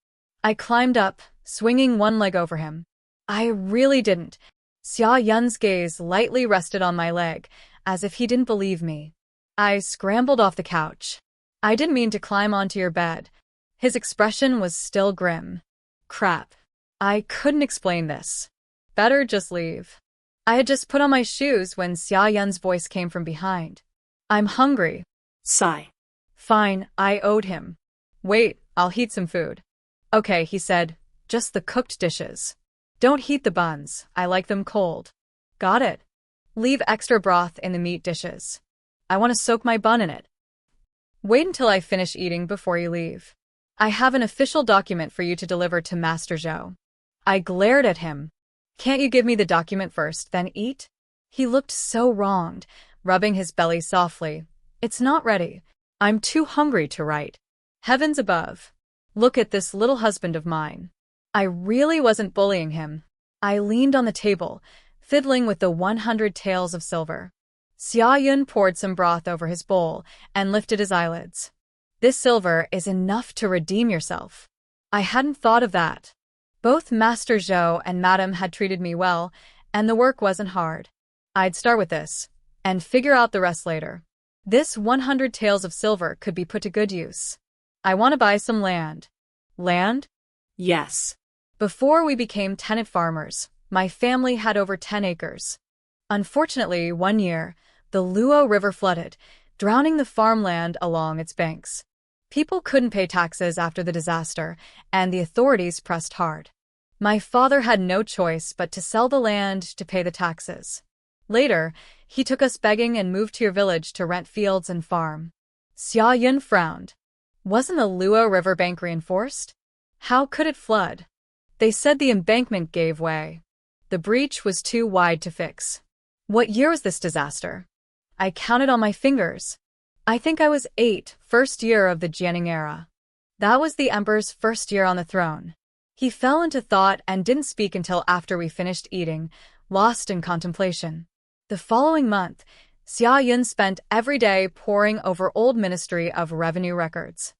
I climbed up, swinging one leg over him. I really didn't. Xia Yun's gaze lightly rested on my leg, as if he didn't believe me. I scrambled off the couch. I didn't mean to climb onto your bed. His expression was still grim. Crap. I couldn't explain this. Better just leave. I had just put on my shoes when Xia Yun's voice came from behind. I'm hungry. Sigh. Fine, I owed him. Wait, I'll heat some food. Okay, he said, just the cooked dishes. Don't heat the buns, I like them cold. Got it. Leave extra broth in the meat dishes. I want to soak my bun in it. Wait until I finish eating before you leave. I have an official document for you to deliver to Master Zhou. I glared at him. Can't you give me the document first, then eat? He looked so wronged, rubbing his belly softly. It's not ready. I'm too hungry to write. Heavens above. Look at this little husband of mine. I really wasn't bullying him. I leaned on the table, fiddling with the 100 taels of silver. Xia Yun poured some broth over his bowl and lifted his eyelids. This silver is enough to redeem yourself. I hadn't thought of that. Both Master Zhou and Madame had treated me well, and the work wasn't hard. I'd start with this, and figure out the rest later. This 100 taels of silver could be put to good use. I want to buy some land. Land? Yes. Before we became tenant farmers, my family had over 10 acres. Unfortunately, one year, the Luo River flooded, drowning the farmland along its banks. People couldn't pay taxes after the disaster, and the authorities pressed hard. My father had no choice but to sell the land to pay the taxes. Later, he took us begging and moved to your village to rent fields and farm. Xia Yun frowned. Wasn't the Luo River bank reinforced? How could it flood? They said the embankment gave way. The breach was too wide to fix. What year was this disaster? I counted on my fingers. I think I was 8, first year of the Jianing era. That was the emperor's first year on the throne. He fell into thought and didn't speak until after we finished eating, lost in contemplation. The following month, Xia Yun spent every day poring over old Ministry of Revenue records.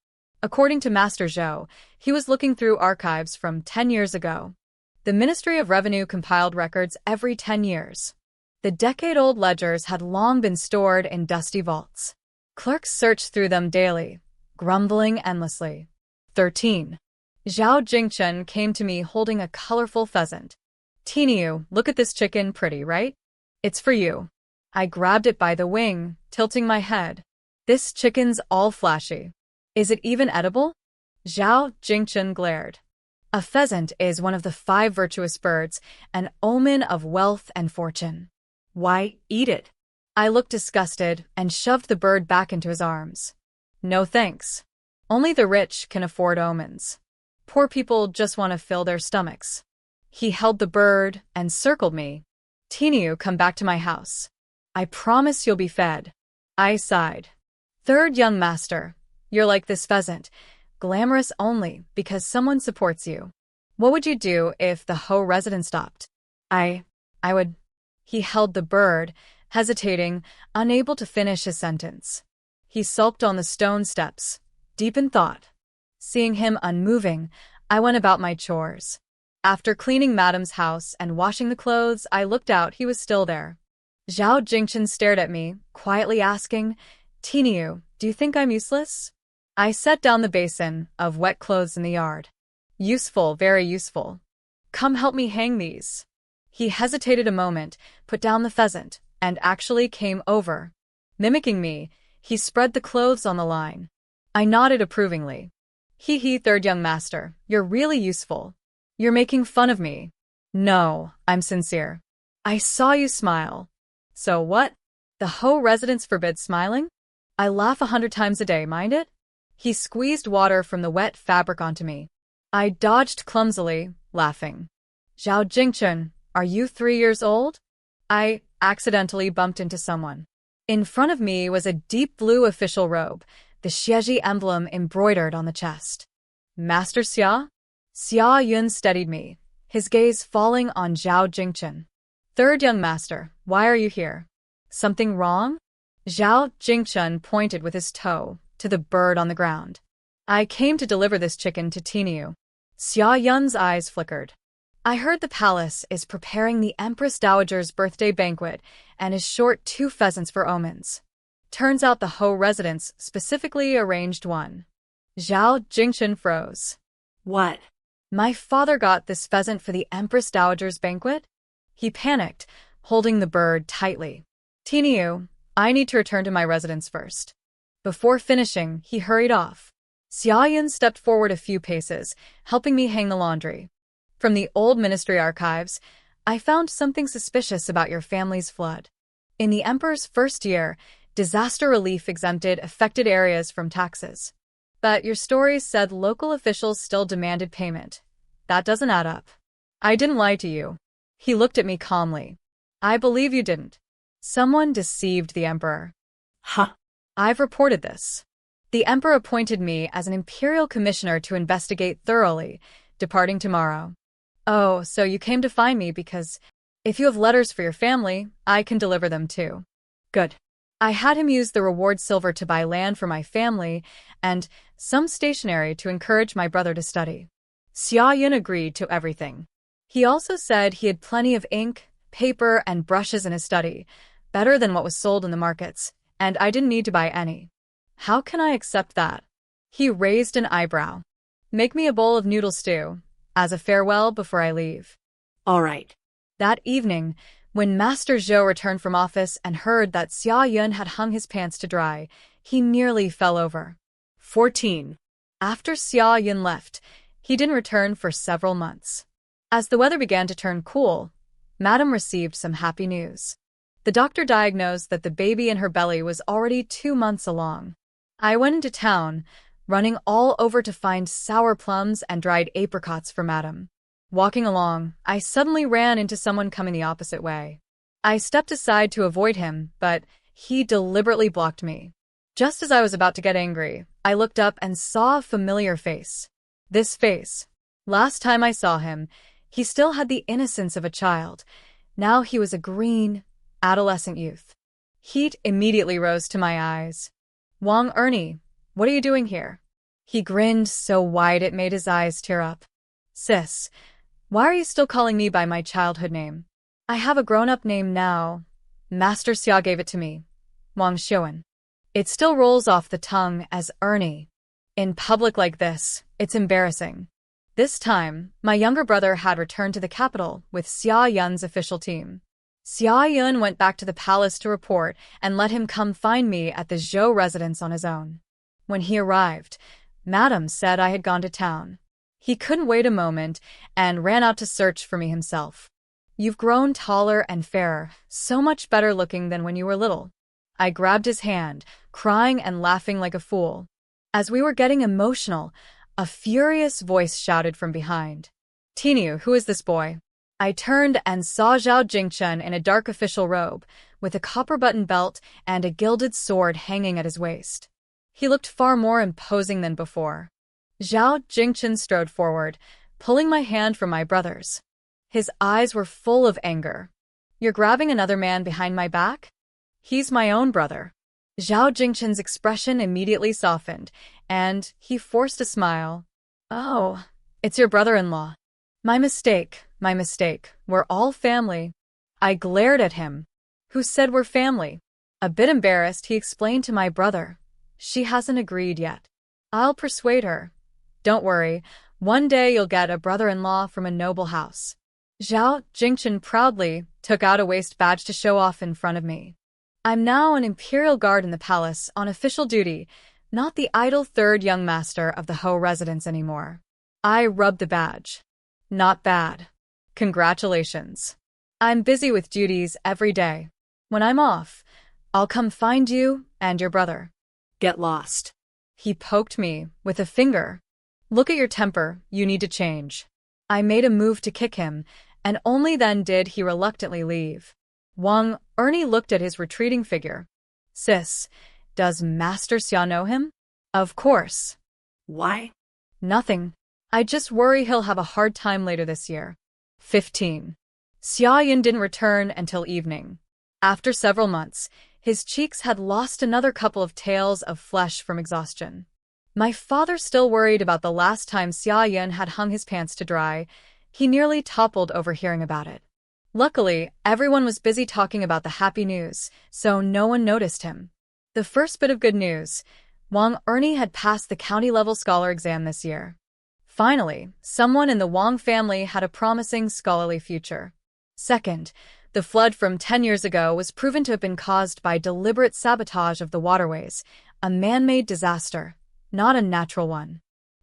According to Master Zhou, he was looking through archives from 10 years ago. The Ministry of Revenue compiled records every 10 years. The decade-old ledgers had long been stored in dusty vaults. Clerks searched through them daily, grumbling endlessly. 13. Zhao Jingchen came to me holding a colorful pheasant. Tieniu, look at this chicken, pretty, right? It's for you. I grabbed it by the wing, tilting my head. This chicken's all flashy. Is it even edible? Zhao Jingchen glared. A pheasant is one of the 5 virtuous birds, an omen of wealth and fortune. Why, eat it. I looked disgusted and shoved the bird back into his arms. No thanks. Only the rich can afford omens. Poor people just want to fill their stomachs. He held the bird and circled me. Tieniu, come back to my house. I promise you'll be fed. I sighed. Third young master, you're like this pheasant, glamorous only because someone supports you. What would you do if the Ho resident stopped? I would. He held the bird, hesitating, unable to finish his sentence. He sulked on the stone steps, deep in thought. Seeing him unmoving, I went about my chores. After cleaning Madam's house and washing the clothes, I looked out. He was still there. Zhao Jingchen stared at me, quietly asking, Tieniu, do you think I'm useless? I set down the basin of wet clothes in the yard. Useful, very useful. Come help me hang these. He hesitated a moment, put down the pheasant, and actually came over. Mimicking me, he spread the clothes on the line. I nodded approvingly. Hee, third young master, you're really useful. You're making fun of me. No, I'm sincere. I saw you smile. So what? The Ho residence forbids smiling? I laugh 100 times a day, mind it? He squeezed water from the wet fabric onto me. I dodged clumsily, laughing. Zhao Jingchen, are you 3 years old? I accidentally bumped into someone. In front of me was a deep blue official robe, the Xieji emblem embroidered on the chest. Master Xia? Xia Yun steadied me, his gaze falling on Zhao Jingchen. Third young master, why are you here? Something wrong? Zhao Jingchen pointed with his toe to the bird on the ground. I came to deliver this chicken to Tieniu. Xia Yun's eyes flickered. I heard the palace is preparing the Empress Dowager's birthday banquet and is short 2 pheasants for omens. Turns out the Ho residence specifically arranged one. Zhao Jingchen froze. What? My father got this pheasant for the Empress Dowager's banquet? He panicked, holding the bird tightly. Tieniu, I need to return to my residence first. Before finishing, he hurried off. Xia Yun stepped forward a few paces, helping me hang the laundry. From the old ministry archives, I found something suspicious about your family's flood. In the emperor's first year, disaster relief exempted affected areas from taxes. But your story said local officials still demanded payment. That doesn't add up. I didn't lie to you. He looked at me calmly. I believe you didn't. Someone deceived the emperor. Huh. I've reported this. The emperor appointed me as an imperial commissioner to investigate thoroughly, departing tomorrow. Oh, so you came to find me because if you have letters for your family, I can deliver them too. Good. I had him use the reward silver to buy land for my family and some stationery to encourage my brother to study. Xia Yun agreed to everything. He also said he had plenty of ink, paper, and brushes in his study, better than what was sold in the markets, and I didn't need to buy any. How can I accept that? He raised an eyebrow. Make me a bowl of noodle stew, as a farewell before I leave. All right. That evening, when Master Zhou returned from office and heard that Xia Yun had hung his pants to dry, he nearly fell over. 14. After Xia Yun left, he didn't return for several months. As the weather began to turn cool, Madame received some happy news. The doctor diagnosed that the baby in her belly was already 2 months along. I went into town, running all over to find sour plums and dried apricots for Madame. Walking along, I suddenly ran into someone coming the opposite way. I stepped aside to avoid him, but he deliberately blocked me. Just as I was about to get angry, I looked up and saw a familiar face. This face. Last time I saw him, he still had the innocence of a child. Now he was a green, adolescent youth. Heat immediately rose to my eyes. Wang Ernie, what are you doing here? He grinned so wide it made his eyes tear up. Sis, why are you still calling me by my childhood name? I have a grown-up name now. Master Xia gave it to me. Wang Tieniu. It still rolls off the tongue as Ernie. In public like this, it's embarrassing. This time, my younger brother had returned to the capital with Xia Yun's official team. Xia Yun went back to the palace to report and let him come find me at the Zhou residence on his own. When he arrived, Madame said I had gone to town. He couldn't wait a moment and ran out to search for me himself. You've grown taller and fairer, so much better looking than when you were little. I grabbed his hand, crying and laughing like a fool. As we were getting emotional, a furious voice shouted from behind. Tieniu, who is this boy? I turned and saw Zhao Jingchen in a dark official robe, with a copper-button belt and a gilded sword hanging at his waist. He looked far more imposing than before. Zhao Jingchen strode forward, pulling my hand from my brother's. His eyes were full of anger. You're grabbing another man behind my back? He's my own brother. Zhao Jingchen's expression immediately softened, and he forced a smile. Oh, it's your brother-in-law. My mistake. We're all family. I glared at him. Who said we're family? A bit embarrassed, he explained to my brother. She hasn't agreed yet. I'll persuade her. Don't worry, one day you'll get a brother-in-law from a noble house. Zhao Jingchen proudly took out a waist badge to show off in front of me. I'm now an imperial guard in the palace on official duty, not the idle third young master of the Ho residence anymore. I rubbed the badge. Not bad. Congratulations. I'm busy with duties every day. When I'm off, I'll come find you and your brother. Get lost. He poked me with a finger. Look at your temper, you need to change. I made a move to kick him, and only then did he reluctantly leave. Wang Ernie looked at his retreating figure. Sis, does Master Xia know him? Of course. Why? Nothing. I just worry he'll have a hard time later this year. 15. Xia Yun didn't return until evening. After several months, his cheeks had lost another couple of tails of flesh from exhaustion. My father still worried about the last time Xia Yun had hung his pants to dry. He nearly toppled over hearing about it. Luckily, everyone was busy talking about the happy news, so no one noticed him. The first bit of good news, Wang Ernie had passed the county-level scholar exam this year. Finally, someone in the Wang family had a promising scholarly future. Second, the flood from 10 years ago was proven to have been caused by deliberate sabotage of the waterways, a man-made disaster, not a natural one.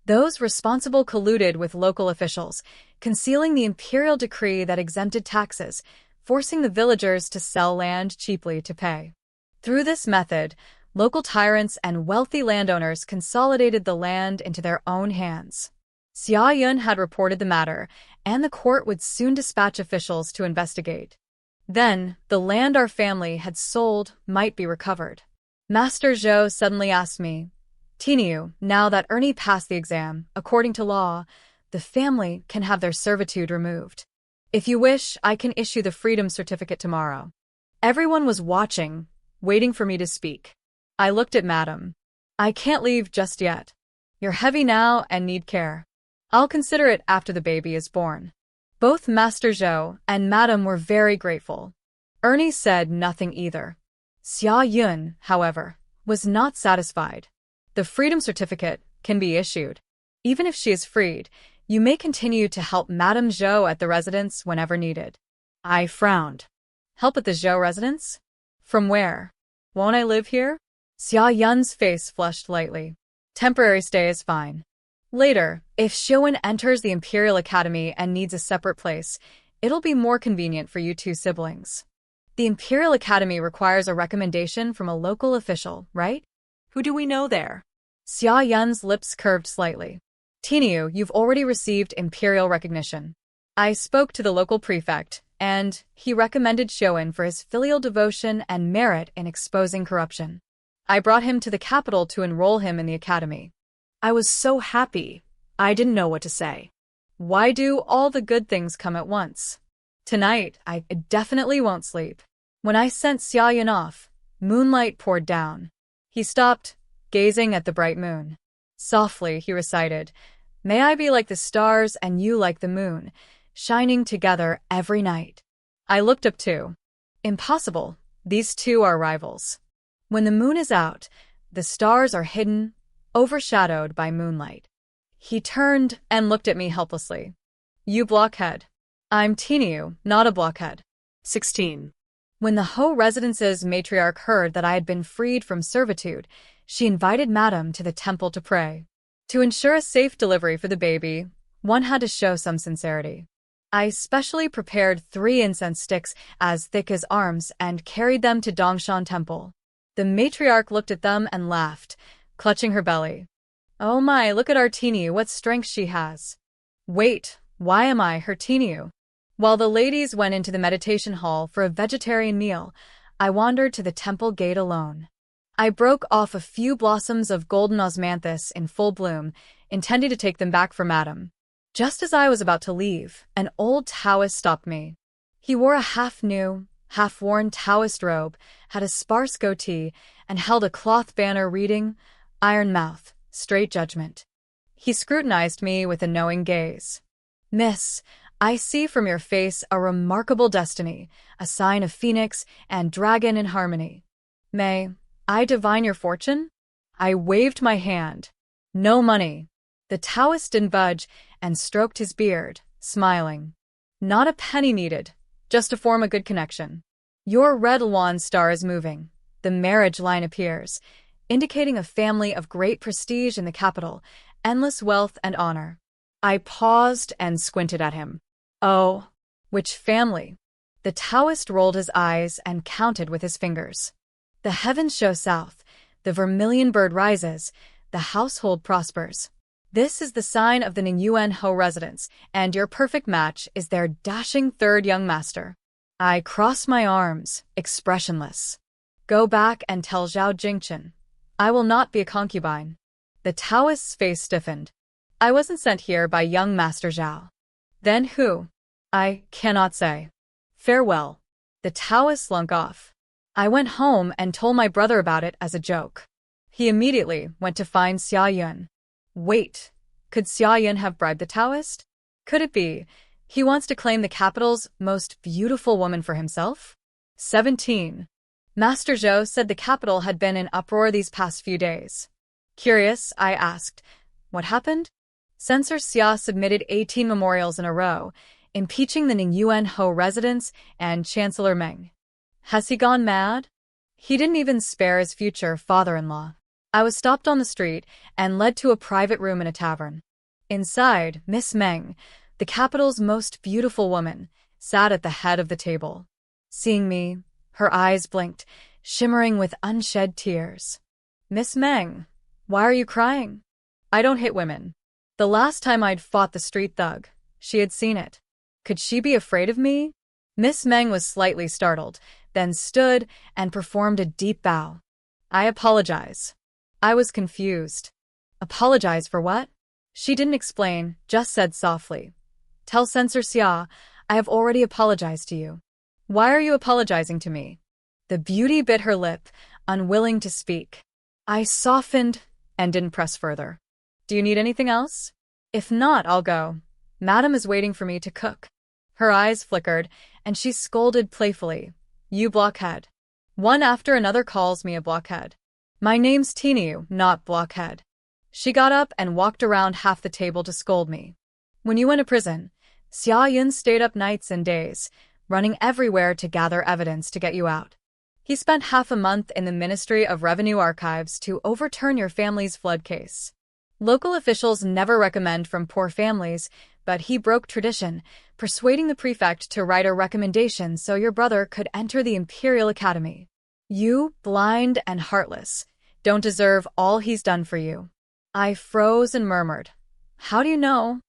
Those responsible colluded with local officials, concealing the imperial decree that exempted taxes, forcing the villagers to sell land cheaply to pay. Through this method, local tyrants and wealthy landowners consolidated the land into their own hands. Xia Yun had reported the matter, and the court would soon dispatch officials to investigate. Then, the land our family had sold might be recovered. Master Zhou suddenly asked me, Tieniu, now that Ernie passed the exam, according to law, the family can have their servitude removed. If you wish, I can issue the freedom certificate tomorrow. Everyone was watching, waiting for me to speak. I looked at Madame. I can't leave just yet. You're heavy now and need care. I'll consider it after the baby is born. Both Master Zhou and Madame were very grateful. Ernie said nothing either. Xia Yun, however, was not satisfied. The freedom certificate can be issued. Even if she is freed, you may continue to help Madame Zhou at the residence whenever needed. I frowned. Help at the Zhou residence? From where? Won't I live here? Xia Yun's face flushed lightly. Temporary stay is fine. Later, if Xia Yun enters the Imperial Academy and needs a separate place, it'll be more convenient for you two siblings. The Imperial Academy requires a recommendation from a local official, right? Who do we know there? Xia Yun's lips curved slightly. Tieniu, you've already received Imperial recognition. I spoke to the local prefect, and he recommended Xia Yun for his filial devotion and merit in exposing corruption. I brought him to the capital to enroll him in the academy. I was so happy. I didn't know what to say. Why do all the good things come at once? Tonight, I definitely won't sleep. When I sent Xia Yun off, moonlight poured down. He stopped, gazing at the bright moon. Softly, he recited, "May I be like the stars and you like the moon, shining together every night." I looked up too. Impossible. These two are rivals. When the moon is out, the stars are hidden, overshadowed by moonlight. He turned and looked at me helplessly. You blockhead. I'm Tieniu, not a blockhead. 16. When the Ho residence's matriarch heard that I had been freed from servitude, she invited Madame to the temple to pray. To ensure a safe delivery for the baby, one had to show some sincerity. I specially prepared 3 incense sticks as thick as arms and carried them to Dongshan Temple. The matriarch looked at them and laughed, clutching her belly. Oh my, look at our Tieniu, what strength she has. Wait, why am I her Tieniu? While the ladies went into the meditation hall for a vegetarian meal, I wandered to the temple gate alone. I broke off a few blossoms of golden osmanthus in full bloom, intending to take them back for Madame. Just as I was about to leave, an old Taoist stopped me. He wore a half-new, half-worn Taoist robe, had a sparse goatee, and held a cloth banner reading, "Iron Mouth, Straight Judgment." He scrutinized me with a knowing gaze. "Miss, I see from your face a remarkable destiny, a sign of phoenix and dragon in harmony. May I divine your fortune?" I waved my hand. "No money." The Taoist didn't budge and stroked his beard, smiling. "Not a penny needed, just to form a good connection. Your red Luan star is moving. The marriage line appears, indicating a family of great prestige in the capital, endless wealth and honor." I paused and squinted at him. "Oh, which family?" The Taoist rolled his eyes and counted with his fingers. "The heavens show south, the vermilion bird rises, the household prospers. This is the sign of the Ningyuan Ho residence, and your perfect match is their dashing third young master." I crossed my arms, expressionless. "Go back and tell Zhao Jingchen. I will not be a concubine." The Taoist's face stiffened. "I wasn't sent here by young Master Zhao." "Then who?" "I cannot say." "Farewell." The Taoist slunk off. I went home and told my brother about it as a joke. He immediately went to find Xia Yun. Wait, could Xia Yun have bribed the Taoist? Could it be he wants to claim the capital's most beautiful woman for himself? 17. Master Zhou said the capital had been in uproar these past few days. Curious, I asked, what happened? Censor Xia submitted 18 memorials in a row, impeaching the Ningyuan Ho residents and Chancellor Meng. Has he gone mad? He didn't even spare his future father-in-law. I was stopped on the street and led to a private room in a tavern. Inside, Miss Meng, the capital's most beautiful woman, sat at the head of the table. Seeing me, her eyes blinked, shimmering with unshed tears. "Miss Meng, why are you crying?" "I don't hit women." The last time I'd fought the street thug, she had seen it. Could she be afraid of me? Miss Meng was slightly startled, then stood and performed a deep bow. "I apologize." I was confused. Apologize for what? She didn't explain, just said softly, "Tell Censor Xia, I have already apologized to you." "Why are you apologizing to me?" The beauty bit her lip, unwilling to speak. I softened and didn't press further. "Do you need anything else? If not, I'll go. Madam is waiting for me to cook." Her eyes flickered, and she scolded playfully. "You blockhead." One after another calls me a blockhead. My name's Tieniu, not blockhead. She got up and walked around half the table to scold me. "When you went to prison, Xia Yun stayed up nights and days, running everywhere to gather evidence to get you out. He spent half a month in the Ministry of Revenue Archives to overturn your family's flood case. Local officials never recommend from poor families, but he broke tradition, persuading the prefect to write a recommendation so your brother could enter the Imperial Academy. You, blind and heartless, don't deserve all he's done for you. I froze and murmured, "How do you know?"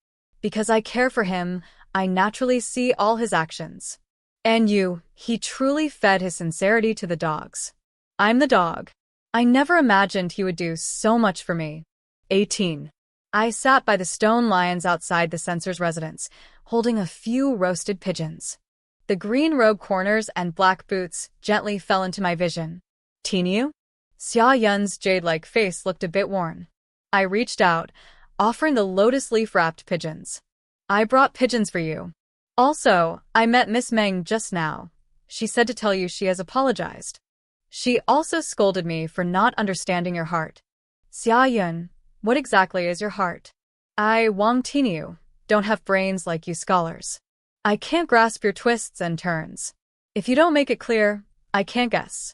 "Because I care for him, I naturally see all his actions." "And you, he truly fed his sincerity to the dogs." "I'm the dog. I never imagined he would do so much for me." 18. I sat by the stone lions outside the censor's residence, holding a few roasted pigeons. The green robe corners and black boots gently fell into my vision. "Tieniu?" Xia Yun's jade-like face looked a bit worn. I reached out, offering the lotus leaf-wrapped pigeons. "I brought pigeons for you. Also, I met Miss Meng just now. She said to tell you she has apologized. She also scolded me for not understanding your heart." "Xia Yun, what exactly is your heart?" "I, Wang Tieniu, don't have brains like you scholars. I can't grasp your twists and turns. If you don't make it clear, I can't guess."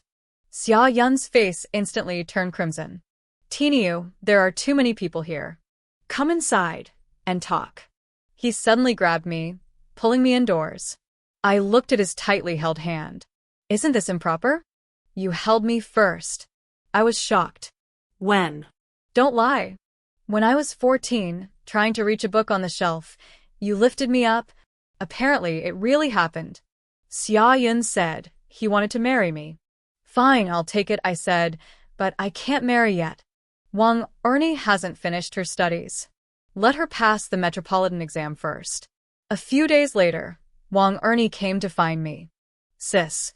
Xia Yun's face instantly turned crimson. "Tieniu, there are too many people here. Come inside and talk." He suddenly grabbed me, pulling me indoors. I looked at his tightly held hand. "Isn't this improper? You held me first." I was shocked. When? "Don't lie. When I was 14, trying to reach a book on the shelf, you lifted me up. Apparently, it really happened." Xia Yun said he wanted to marry me. "Fine, I'll take it," I said, "but I can't marry yet. Wang Ernie hasn't finished her studies. Let her pass the metropolitan exam first." A few days later, Wang Ernie came to find me. "Sis,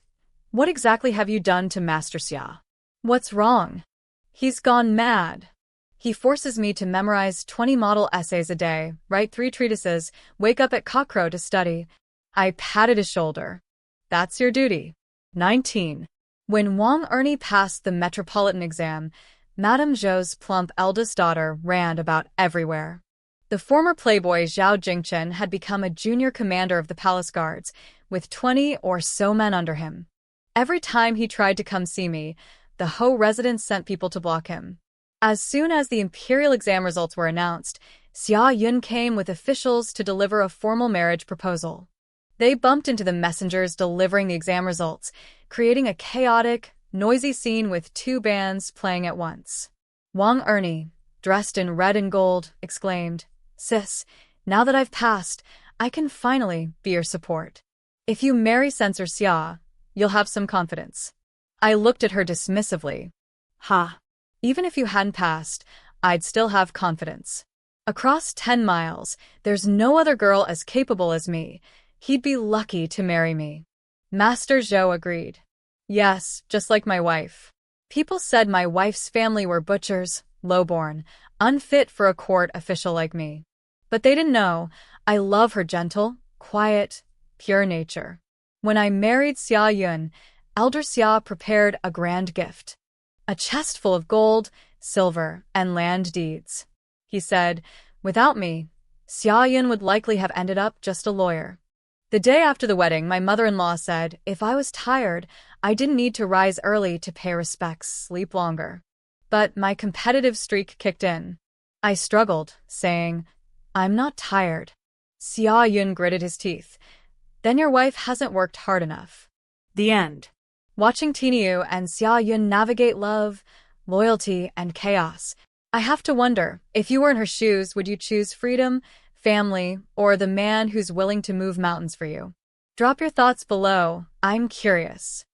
what exactly have you done to Master Xia? What's wrong? He's gone mad. He forces me to memorize 20 model essays a day, write 3 treatises, wake up at cockcrow to study." I patted his shoulder. "That's your duty." 19. When Wang Ernie passed the metropolitan exam, Madame Zhou's plump eldest daughter ran about everywhere. The former playboy Zhao Jingchen had become a junior commander of the palace guards, with 20 or so men under him. Every time he tried to come see me, the Ho residence sent people to block him. As soon as the imperial exam results were announced, Xia Yun came with officials to deliver a formal marriage proposal. They bumped into the messengers delivering the exam results, creating a chaotic, noisy scene with 2 bands playing at once. Wang Ernie, dressed in red and gold, exclaimed, "Sis, now that I've passed, I can finally be your support. If you marry Censor Xia, you'll have some confidence." I looked at her dismissively. "Ha. Even if you hadn't passed, I'd still have confidence. Across 10 miles, there's no other girl as capable as me. He'd be lucky to marry me." Master Zhou agreed. "Yes, just like my wife. People said my wife's family were butchers, lowborn, unfit for a court official like me. But they didn't know I love her gentle, quiet, pure nature." When I married Xia Yun, Elder Xia prepared a grand gift. A chest full of gold, silver, and land deeds. He said, without me, Xia Yun would likely have ended up just a lawyer. The day after the wedding, my mother-in-law said if I was tired, I didn't need to rise early to pay respects, sleep longer. But my competitive streak kicked in. I struggled, saying, "I'm not tired." Xia Yun gritted his teeth. "Then your wife hasn't worked hard enough." The end. Watching Tieniu and Xia Yun navigate love, loyalty, and chaos, I have to wonder, if you were in her shoes, would you choose freedom, family, or the man who's willing to move mountains for you? Drop your thoughts below. I'm curious.